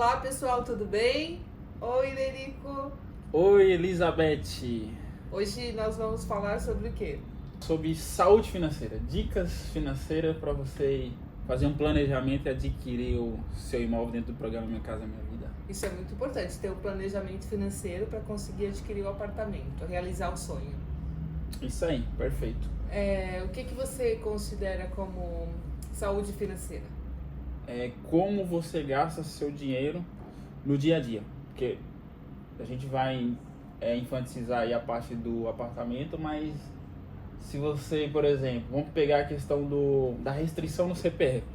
Olá pessoal, tudo bem? Oi, Lerico. Oi, Elizabeth. Hoje nós vamos falar sobre o quê? Sobre saúde financeira, dicas financeiras para você fazer um planejamento e adquirir o seu imóvel dentro do programa Minha Casa Minha Vida. Isso é muito importante, ter o planejamento financeiro para conseguir adquirir o apartamento, realizar o sonho. Isso aí, perfeito. O que você considera como saúde financeira? É como você gasta seu dinheiro no dia a dia, porque a gente vai enfatizar aí a parte do apartamento, mas se você, por exemplo, vamos pegar a questão da restrição no CPF.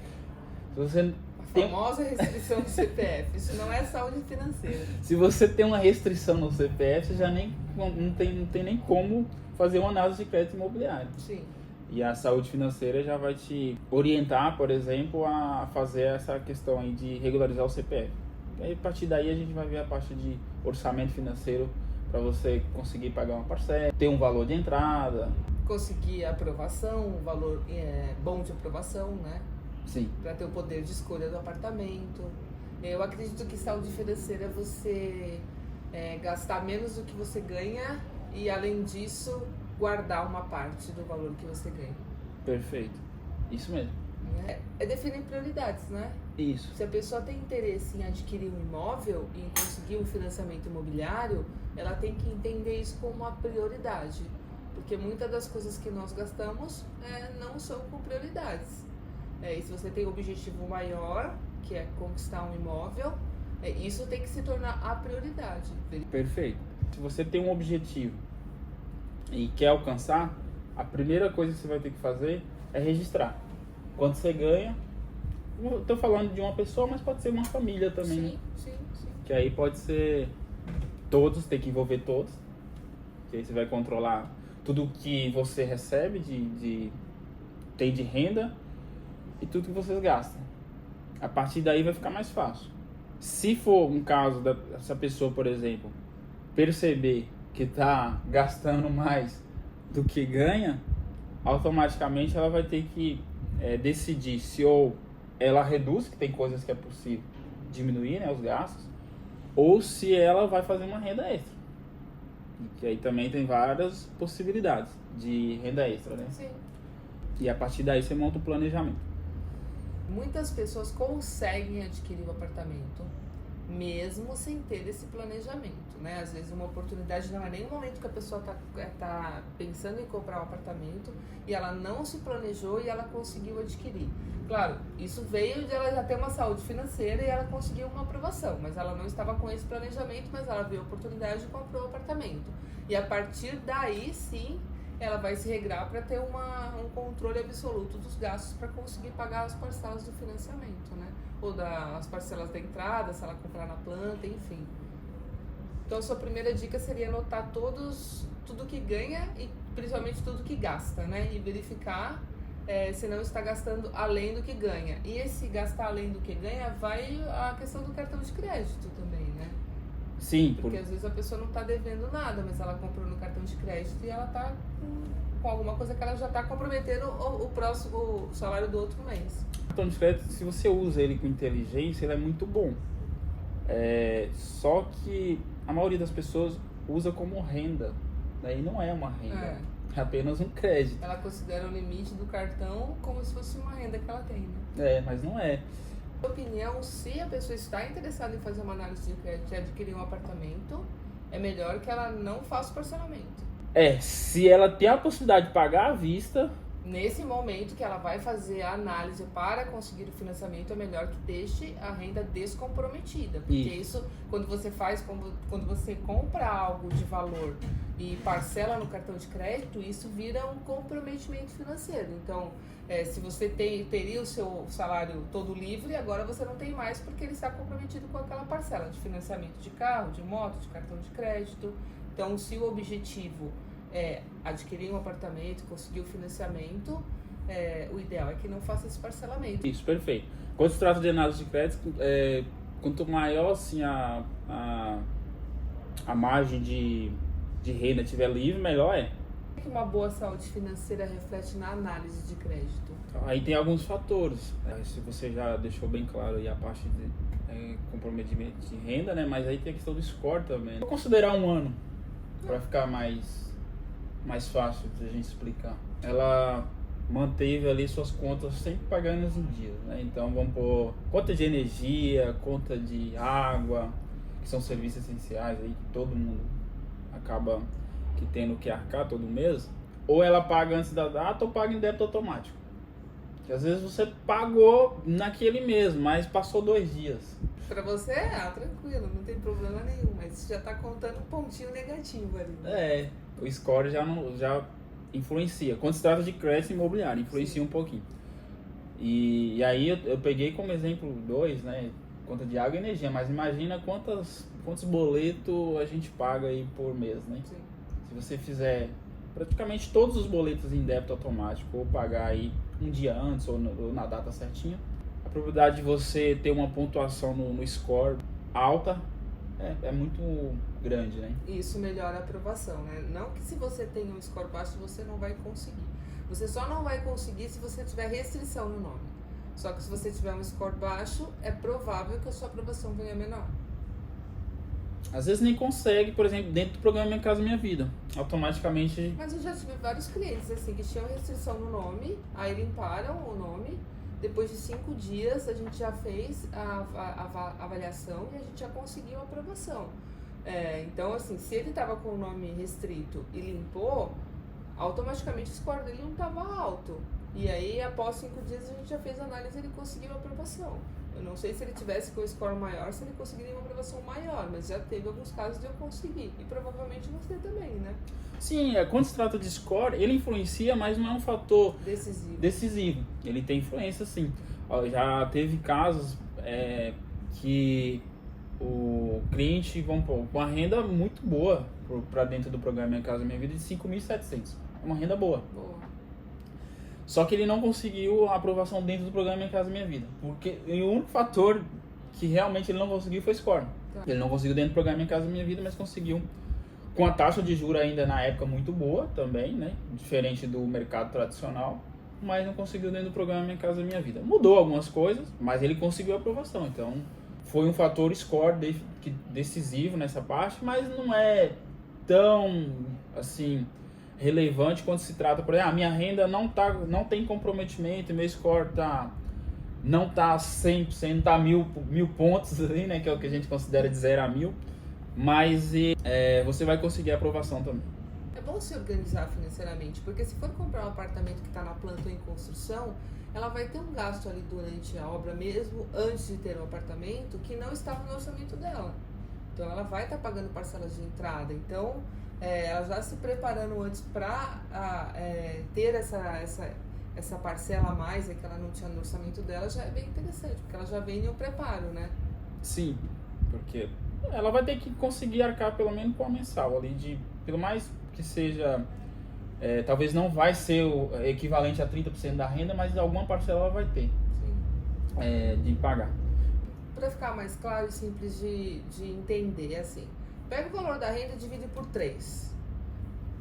Se você A famosa restrição do CPF, isso não é saúde financeira. Se você tem uma restrição no CPF, você já não tem nem como fazer uma análise de crédito imobiliário. Sim. E a saúde financeira já vai te orientar, por exemplo, a fazer essa questão aí de regularizar o CPF. E aí, a partir daí a gente vai ver a parte de orçamento financeiro para você conseguir pagar uma parcela, ter um valor de entrada. Conseguir a aprovação, um valor bom de aprovação, né? Sim. Para ter o poder de escolha do apartamento. Eu acredito que saúde financeira é você gastar menos do que você ganha e, além disso, guardar uma parte do valor que você ganha. Perfeito. Isso mesmo. É definir prioridades, né? Isso. Se a pessoa tem interesse em adquirir um imóvel e em conseguir um financiamento imobiliário, ela tem que entender isso como uma prioridade. Porque muitas das coisas que nós gastamos não são com prioridades. E se você tem um objetivo maior, que é conquistar um imóvel, isso tem que se tornar a prioridade. Perfeito. Se você tem um objetivo e quer alcançar, a primeira coisa que você vai ter que fazer é registrar. Quanto você ganha, estou falando de uma pessoa, mas pode ser uma família também, né? Sim. Que aí pode ser todos, tem que envolver todos, que aí você vai controlar tudo que você recebe tem de renda e tudo que vocês gastam. A partir daí vai ficar mais fácil. Se for um caso dessa pessoa, por exemplo, perceber que está gastando mais do que ganha, automaticamente ela vai ter que decidir se ou ela reduz, que tem coisas que é possível diminuir, né, os gastos, ou se ela vai fazer uma renda extra. Que aí também tem várias possibilidades de renda extra, né? Sim. E a partir daí você monta o planejamento. Muitas pessoas conseguem adquirir o apartamento mesmo sem ter esse planejamento, né? Às vezes uma oportunidade não é nem o momento que a pessoa tá pensando em comprar um apartamento e ela não se planejou e ela conseguiu adquirir. Claro, isso veio de ela já ter uma saúde financeira e ela conseguiu uma aprovação, mas ela não estava com esse planejamento, mas ela viu a oportunidade e comprou o apartamento. E a partir daí, sim, ela vai se regrar para ter um controle absoluto dos gastos para conseguir pagar as parcelas do financiamento, né? Ou as parcelas da entrada, se ela comprar na planta, enfim. Então, a sua primeira dica seria anotar tudo que ganha e principalmente tudo que gasta, né? E verificar se não está gastando além do que ganha. E esse gastar além do que ganha vai a questão do cartão de crédito também, né? Sim. Porque às vezes a pessoa não está devendo nada, mas ela comprou no cartão de crédito e ela está com alguma coisa que ela já está comprometendo o salário do outro mês. O cartão de crédito, se você usa ele com inteligência, ele é muito bom. Só que a maioria das pessoas usa como renda. Daí não é uma renda, é apenas um crédito. Ela considera o limite do cartão como se fosse uma renda que ela tem, né? Mas não é. Na minha opinião, se a pessoa está interessada em fazer uma análise de crédito e adquirir um apartamento, é melhor que ela não faça o parcelamento. Se ela tem a possibilidade de pagar à vista. Nesse momento que ela vai fazer a análise para conseguir o financiamento, é melhor que deixe a renda descomprometida. Porque isso quando você compra algo de valor e parcela no cartão de crédito, isso vira um comprometimento financeiro. Então, se você teria o seu salário todo livre, agora você não tem mais porque ele está comprometido com aquela parcela de financiamento de carro, de moto, de cartão de crédito. Então, se o objetivo adquirir um apartamento, conseguir o financiamento, o ideal é que não faça esse parcelamento. Isso, perfeito. Quando se trata de análise de crédito, quanto maior assim, a margem de renda estiver livre, melhor é. O que uma boa saúde financeira reflete na análise de crédito? Aí tem alguns fatores. Se você já deixou bem claro aí a parte comprometimento de renda, né? Mas aí tem a questão do score também. Vou considerar um ano para ficar mais fácil de a gente explicar. Ela manteve ali suas contas sempre pagando em dias, né? Então vamos pôr conta de energia, conta de água, que são serviços essenciais aí que todo mundo acaba que tendo que arcar todo mês. Ou ela paga antes da data ou paga em débito automático. Que às vezes você pagou naquele mês, mas passou 2 dias. Pra você, tranquilo, não tem problema nenhum, mas já tá contando um pontinho negativo ali. Né? O score já influencia. Quando se trata de crédito imobiliário, influencia um pouquinho. E aí eu peguei como exemplo 2, né? Conta de água e energia, mas imagina quantos boletos a gente paga aí por mês, né? Sim. Se você fizer praticamente todos os boletos em débito automático ou pagar aí um dia antes ou na data certinha, a probabilidade de você ter uma pontuação no score alta é muito grande, né? Isso melhora a aprovação, né? Não que se você tem um score baixo você não vai conseguir. Você só não vai conseguir se você tiver restrição no nome. Só que se você tiver um score baixo, é provável que a sua aprovação venha menor. Às vezes nem consegue, por exemplo, dentro do programa Minha Casa Minha Vida. Automaticamente... Mas eu já tive vários clientes assim que tinham restrição no nome, aí limparam o nome. Depois de 5 dias a gente já fez a avaliação e a gente já conseguiu a aprovação. Então, assim, se ele estava com o nome restrito e limpou, automaticamente o score dele não estava alto. E aí, após 5 dias, a gente já fez a análise e ele conseguiu a aprovação. Eu não sei se ele tivesse com o score maior, se ele conseguiria uma aprovação maior, mas já teve alguns casos de eu conseguir. E provavelmente você também, né? Sim, quando se trata de score, ele influencia, mas não é um fator decisivo. Ele tem influência, sim. Já teve casos que o cliente, vamos pôr, com uma renda muito boa para dentro do programa Minha Casa Minha Vida de 5.700. É uma renda boa. Só que ele não conseguiu a aprovação dentro do programa Minha Casa Minha Vida. Porque o único fator que realmente ele não conseguiu foi score. Tá. Ele não conseguiu dentro do programa Minha Casa Minha Vida, mas conseguiu com a taxa de juros ainda na época muito boa também, né? Diferente do mercado tradicional. Mas não conseguiu dentro do programa Minha Casa Minha Vida. Mudou algumas coisas, mas ele conseguiu a aprovação. Então, foi um fator score decisivo nessa parte, mas não é tão, assim, relevante quando se trata, por exemplo, minha renda não tem comprometimento, meu score não tá 100%, tá 1.000 pontos ali, né, que é o que a gente considera de 0 a 1.000, mas você vai conseguir a aprovação também. É bom se organizar financeiramente, porque se for comprar um apartamento que está na planta ou em construção, ela vai ter um gasto ali durante a obra mesmo, antes de ter o apartamento, que não estava no orçamento dela. Então ela vai estar pagando parcelas de entrada. Então, ela já se preparando antes para ter essa parcela a mais que ela não tinha no orçamento dela, já é bem interessante, porque ela já vem em um preparo, né? Sim, porque ela vai ter que conseguir arcar pelo menos com a mensal ali, pelo mais que seja, talvez não vai ser o equivalente a 30% da renda, mas alguma parcela ela vai ter. Sim. De pagar. Para ficar mais claro e simples de entender, assim, pega o valor da renda e divide por 3.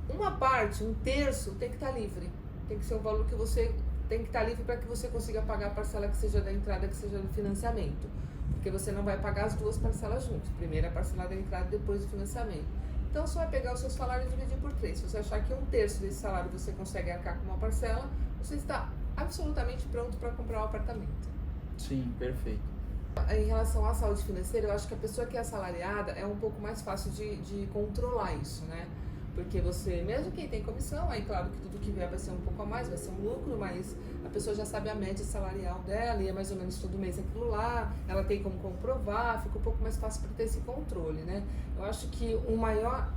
Uma parte, 1/3, tem que estar livre. Tem que ser um valor que você tem que estar livre para que você consiga pagar a parcela que seja da entrada, que seja do financiamento. Porque você não vai pagar as 2 parcelas juntas. Primeiro a parcela da entrada e depois do financiamento. Então você vai pegar o seu salário e dividir por 3. Se você achar que 1/3 desse salário você consegue arcar com uma parcela, você está absolutamente pronto para comprar um apartamento. Sim, perfeito. Em relação à saúde financeira, eu acho que a pessoa que é assalariada é um pouco mais fácil de controlar isso, né? Porque você, mesmo quem tem comissão, aí claro que tudo que vier vai ser um pouco a mais, vai ser um lucro, mas a pessoa já sabe a média salarial dela e é mais ou menos todo mês aquilo lá, ela tem como comprovar, fica um pouco mais fácil para ter esse controle, né? Eu acho que a maior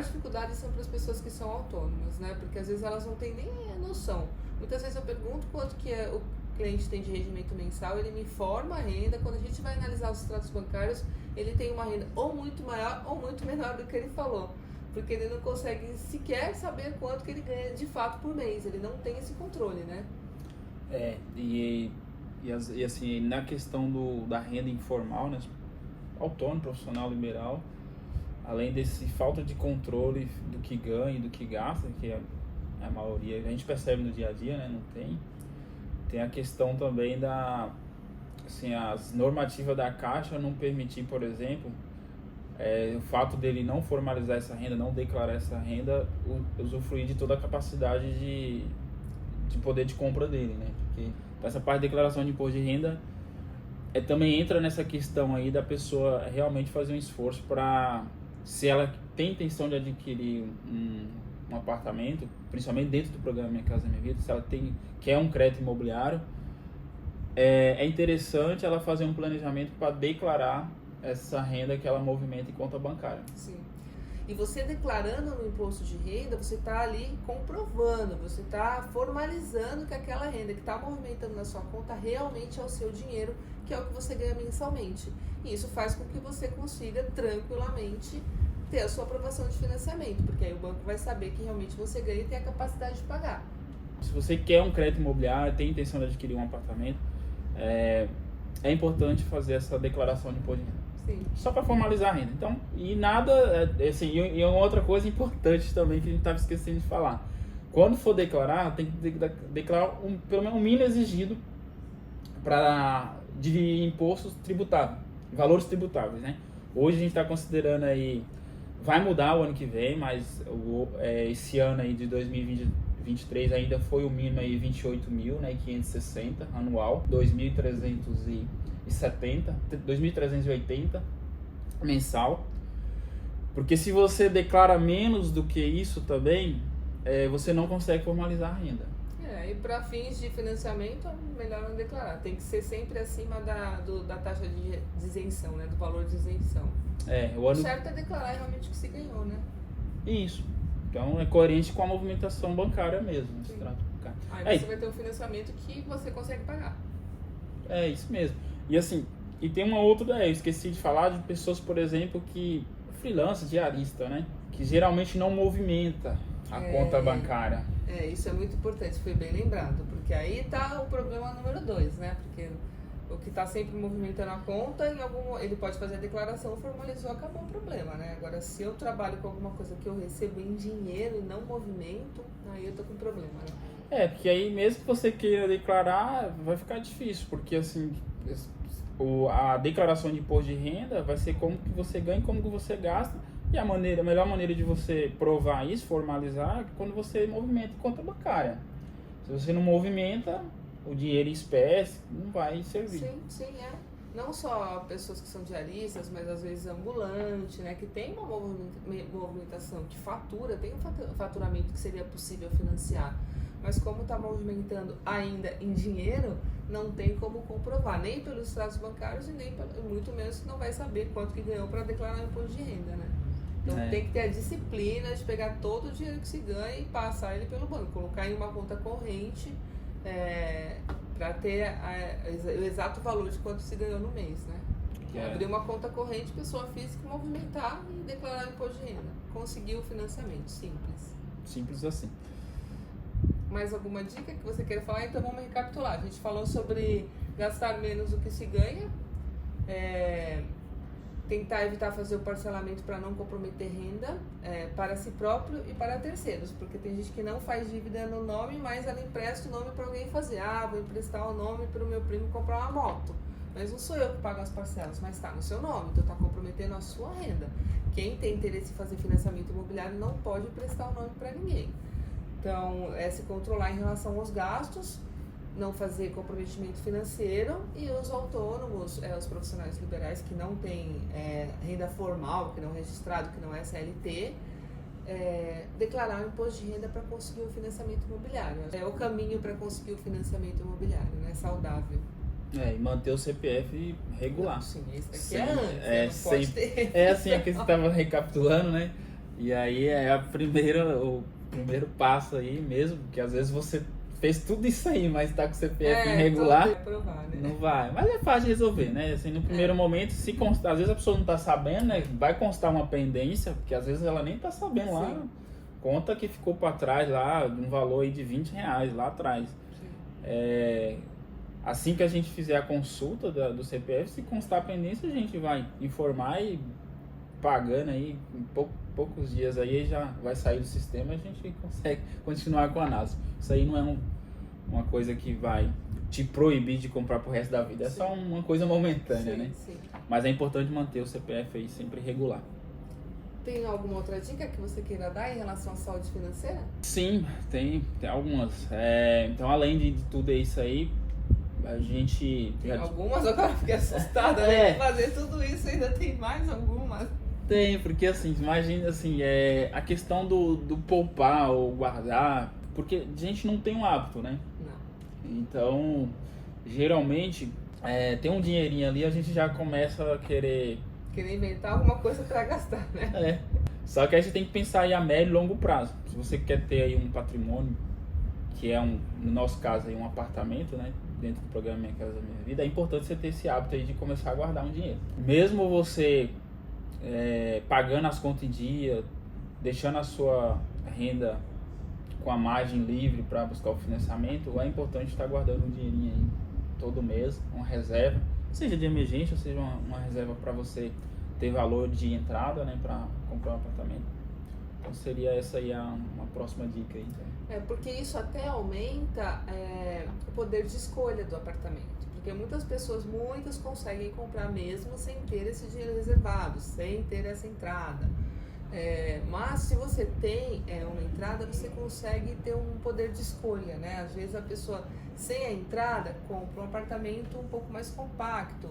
dificuldade são para as pessoas que são autônomas, né? Porque às vezes elas não têm nem a noção. Muitas vezes eu pergunto quanto que o cliente tem de rendimento mensal, ele me informa a renda, quando a gente vai analisar os extratos bancários, ele tem uma renda ou muito maior ou muito menor do que ele falou. Porque ele não consegue sequer saber quanto que ele ganha de fato por mês. Ele não tem esse controle, né? E assim, na questão da renda informal, né? Autônomo, profissional, liberal, além desse falta de controle do que ganha e do que gasta, que é a maioria, a gente percebe no dia a dia, né? Não tem. Tem a questão também assim, as normativas da Caixa não permitir, por exemplo, o fato dele não formalizar essa renda, não declarar essa renda, usufruir de toda a capacidade de poder de compra dele, né? Porque essa parte de declaração de imposto de renda também entra nessa questão aí da pessoa realmente fazer um esforço para, se ela tem intenção de adquirir um apartamento, principalmente dentro do programa Minha Casa Minha Vida, se ela quer um crédito imobiliário, é interessante ela fazer um planejamento para declarar essa renda que ela movimenta em conta bancária. Sim. E você declarando no imposto de renda, você está ali comprovando, você está formalizando que aquela renda que está movimentando na sua conta realmente é o seu dinheiro, que é o que você ganha mensalmente. E isso faz com que você consiga tranquilamente ter a sua aprovação de financiamento, porque aí o banco vai saber que realmente você ganha e tem a capacidade de pagar. Se você quer um crédito imobiliário, tem intenção de adquirir um apartamento, é importante fazer essa declaração de imposto de renda. Sim. Só para formalizar a renda. Então, e nada, assim, e uma outra coisa importante também que a gente estava esquecendo de falar. Quando for declarar, tem que declarar pelo menos um mínimo exigido de impostos tributáveis, valores tributáveis, né? Hoje a gente está considerando aí, vai mudar o ano que vem, mas esse ano aí de 2023 ainda foi o mínimo aí 28.000, né, 560 anual, 2.380 mensal, porque se você declara menos do que isso também, você não consegue formalizar a renda. E para fins de financiamento, é melhor não declarar, tem que ser sempre acima da taxa de isenção, né, do valor de isenção. O certo é declarar realmente o que se ganhou, né? Isso. Então é coerente com a movimentação bancária mesmo. Aí você vai ter um financiamento que você consegue pagar. É isso mesmo. E assim, e tem uma outra, eu esqueci de falar de pessoas, por exemplo, que freelance, diarista, né? Que geralmente não movimenta a conta bancária. Isso é muito importante, foi bem lembrado, porque aí tá o problema número 2, né? Porque o que está sempre movimentando a conta, ele pode fazer a declaração, formalizou, acabou o problema, né? Agora, se eu trabalho com alguma coisa que eu recebo em dinheiro e não movimento, aí eu tô com problema, né? Porque aí mesmo que você queira declarar, vai ficar difícil, porque assim, a declaração de imposto de renda vai ser como que você ganha e como que você gasta, e a melhor maneira de você provar isso, formalizar, é quando você movimenta em conta bancária. Se você não movimenta, o dinheiro em espécie não vai servir. Sim, Não só pessoas que são diaristas, mas às vezes ambulante, né? Que tem uma movimentação, que fatura, tem um faturamento que seria possível financiar. Mas como está movimentando ainda em dinheiro, não tem como comprovar, nem pelos extratos bancários e muito menos que não vai saber quanto que ganhou para declarar o imposto de renda, né? Então tem que ter a disciplina de pegar todo o dinheiro que se ganha e passar ele pelo banco, colocar em uma conta corrente, para ter o exato valor de quanto se ganhou no mês, né? Abrir uma conta corrente, pessoa física, movimentar e declarar o imposto de renda. Conseguir o financiamento, simples. Simples assim. Mais alguma dica que você queira falar? Então vamos recapitular. A gente falou sobre gastar menos do que se ganha, tentar evitar fazer o parcelamento para não comprometer renda para si próprio e para terceiros, porque tem gente que não faz dívida no nome, mas ela empresta o nome para alguém fazer. Vou emprestar o nome para o meu primo comprar uma moto, mas não sou eu que pago as parcelas, mas está no seu nome, então está comprometendo a sua renda. Quem tem interesse em fazer financiamento imobiliário não pode emprestar o nome para ninguém. Então, se controlar em relação aos gastos, não fazer comprometimento financeiro, e os autônomos, os profissionais liberais que não têm renda formal, que não é registrado, que não é CLT, declarar o imposto de renda para conseguir o financiamento imobiliário. É o caminho para conseguir o financiamento imobiliário, né? Saudável. E manter o CPF regular. Não, sim, esse aqui antes, não pode ter. Assim, é que você estava recapitulando, né? E aí o primeiro passo aí mesmo, porque às vezes você fez tudo isso aí, mas tá com o CPF irregular, provar, né? não vai. Mas é fácil de resolver, né? Assim, no primeiro momento, às vezes a pessoa não tá sabendo, né? Vai constar uma pendência, porque às vezes ela nem tá sabendo lá. Conta que ficou para trás lá, um valor aí de R$20 lá atrás. Assim que a gente fizer a consulta do CPF, se constar a pendência, a gente vai informar e pagando aí, em poucos dias aí já vai sair do sistema e a gente consegue continuar com a análise. Isso aí não é uma coisa que vai te proibir de comprar pro resto da vida. É só uma coisa momentânea, né? Sim. Mas é importante manter o CPF aí sempre regular. Tem alguma outra dica que você queira dar em relação à saúde financeira? Sim, tem algumas. Então, além de tudo isso aí, a gente... Tem algumas? Agora eu fiquei assustada, né? Fazer tudo isso ainda tem mais algumas. Tem, porque assim, imagina assim, a questão do poupar ou guardar, porque a gente não tem um hábito, né? Não. Então, geralmente, tem um dinheirinho ali, a gente já começa a querer inventar alguma coisa para gastar, né? Só que aí você tem que pensar aí a médio e longo prazo. Se você quer ter aí um patrimônio, que é no nosso caso aí um apartamento, né? Dentro do programa Minha Casa Minha Vida, é importante você ter esse hábito aí de começar a guardar um dinheiro. Mesmo você pagando as contas em dia, deixando a sua renda com a margem livre para buscar o financiamento, é importante estar guardando um dinheirinho aí todo mês, uma reserva, seja de emergência, ou seja uma reserva para você ter valor de entrada, né, para comprar um apartamento. Então seria essa aí uma próxima dica aí. Porque isso até aumenta o poder de escolha do apartamento. Porque muitas conseguem comprar mesmo sem ter esse dinheiro reservado, sem ter essa entrada. Mas se você tem uma entrada, você consegue ter um poder de escolha, né? Às vezes a pessoa sem a entrada compra um apartamento um pouco mais compacto.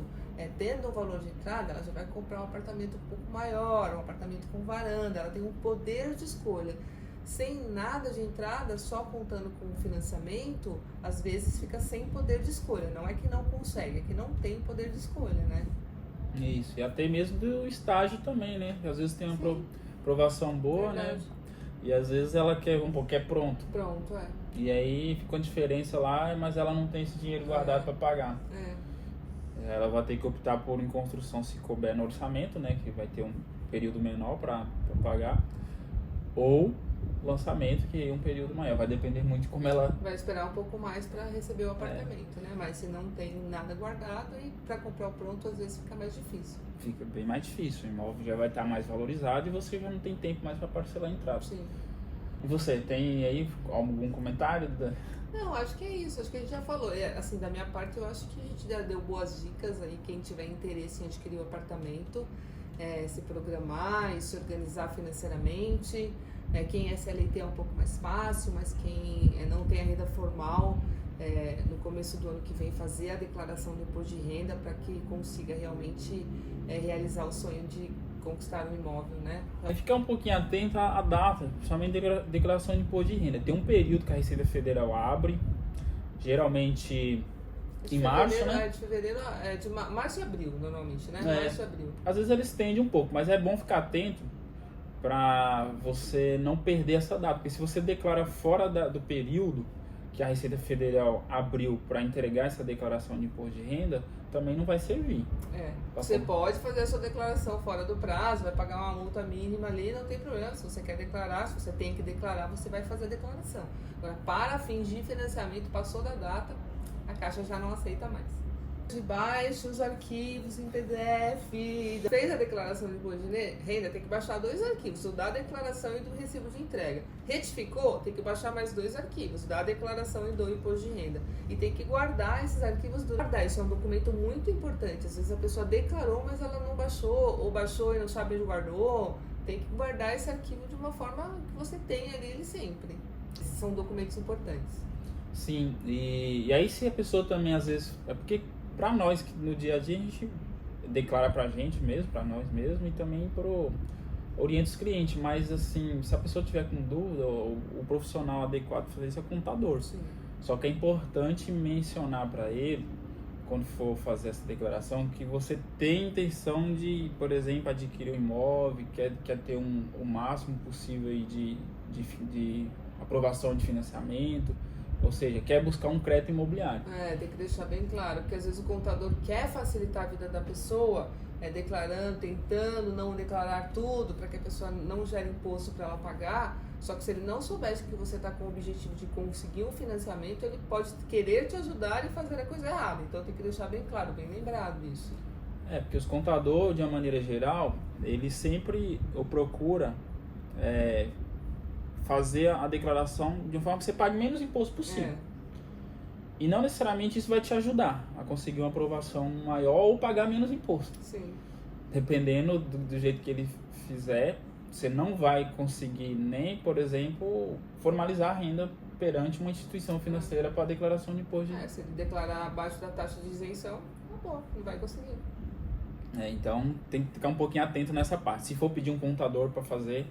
Tendo um valor de entrada, ela já vai comprar um apartamento um pouco maior, um apartamento com varanda, ela tem um poder de escolha. Sem nada de entrada, só contando com o financiamento, às vezes fica sem poder de escolha. Não é que não consegue, é que não tem poder de escolha, né? Isso, e até mesmo do estágio também, né? Às vezes tem uma aprovação boa, verdade, né? E às vezes ela quer pronto. Pronto, E aí fica uma diferença lá, mas ela não tem esse dinheiro guardado para pagar. Ela vai ter que optar por em construção se couber no orçamento, né? Que vai ter um período menor para pagar. Ou lançamento, que é um período maior. Vai depender muito de como ela... Vai esperar um pouco mais para receber o apartamento, né? Mas se não tem nada guardado, e para comprar o pronto, às vezes fica mais difícil. Fica bem mais difícil. O imóvel já vai estar mais valorizado e você já não tem tempo mais para parcelar a entrada. Sim. E você, tem aí algum comentário? Não, acho que é isso. Acho que a gente já falou. Assim, da minha parte, eu acho que a gente já deu boas dicas aí. Quem tiver interesse em adquirir o apartamento, se programar e se organizar financeiramente. Quem é CLT é um pouco mais fácil, mas quem não tem a renda formal, no começo do ano que vem fazer a declaração do imposto de renda para que consiga realmente realizar o sonho de conquistar um imóvel, né? Vai ficar um pouquinho atento à data, principalmente declaração de imposto de renda. Tem um período que a Receita Federal abre, geralmente em março, né? De fevereiro, de março e abril, normalmente, né? Março e abril. Às vezes ele estende um pouco, mas é bom ficar atento para você não perder essa data, porque se você declara fora do período que a Receita Federal abriu para entregar essa declaração de imposto de renda, também não vai servir. Você pode fazer a sua declaração fora do prazo, vai pagar uma multa mínima ali, não tem problema. Se você quer declarar, se você tem que declarar, você vai fazer a declaração. Agora, para fins de financiamento, passou da data, a Caixa já não aceita mais. Baixa os arquivos em PDF. Fez a declaração de imposto de renda, tem que baixar 2 arquivos, o da declaração e do recibo de entrega. Retificou, tem que baixar mais 2 arquivos, da declaração e do imposto de renda. E tem que guardar esses arquivos guardar. Isso é um documento muito importante. Às vezes a pessoa declarou, mas ela não baixou, ou baixou e não sabe onde guardou. Tem que guardar esse arquivo de uma forma que você tenha ele sempre. Esses são documentos importantes. Sim, e aí se a pessoa também às vezes... É porque para nós que no dia a dia a gente declara pra gente mesmo, para nós mesmos, e também orienta os clientes, mas assim, se a pessoa tiver com dúvida, o profissional adequado para fazer isso é o contador. Sim. Só que é importante mencionar para ele, quando for fazer essa declaração, que você tem intenção de, por exemplo, adquirir um imóvel, quer ter o máximo possível aí de aprovação de financiamento. Ou seja, quer buscar um crédito imobiliário. Tem que deixar bem claro, porque às vezes o contador quer facilitar a vida da pessoa, declarando, tentando não declarar tudo, para que a pessoa não gere imposto para ela pagar. Só que se ele não soubesse que você está com o objetivo de conseguir um financiamento, ele pode querer te ajudar e fazer a coisa errada. Então tem que deixar bem claro, bem lembrado isso. Porque os contadores, de uma maneira geral, eles sempre procuram fazer a declaração de uma forma que você pague menos imposto possível. E não necessariamente isso vai te ajudar a conseguir uma aprovação maior ou pagar menos imposto. Sim. Dependendo do jeito que ele fizer, você não vai conseguir nem, por exemplo, formalizar a renda perante uma instituição financeira para declaração de imposto de... Se ele declarar abaixo da taxa de isenção, acabou, não vai conseguir. Então tem que ficar um pouquinho atento nessa parte. Se for pedir um contador para fazer,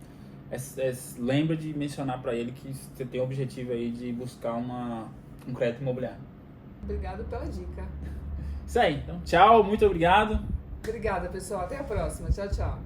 lembra de mencionar para ele que você tem o objetivo aí de buscar um crédito imobiliário. Obrigado pela dica. Isso aí. Então, tchau, muito obrigado. Obrigada, pessoal. Até a próxima. Tchau, tchau.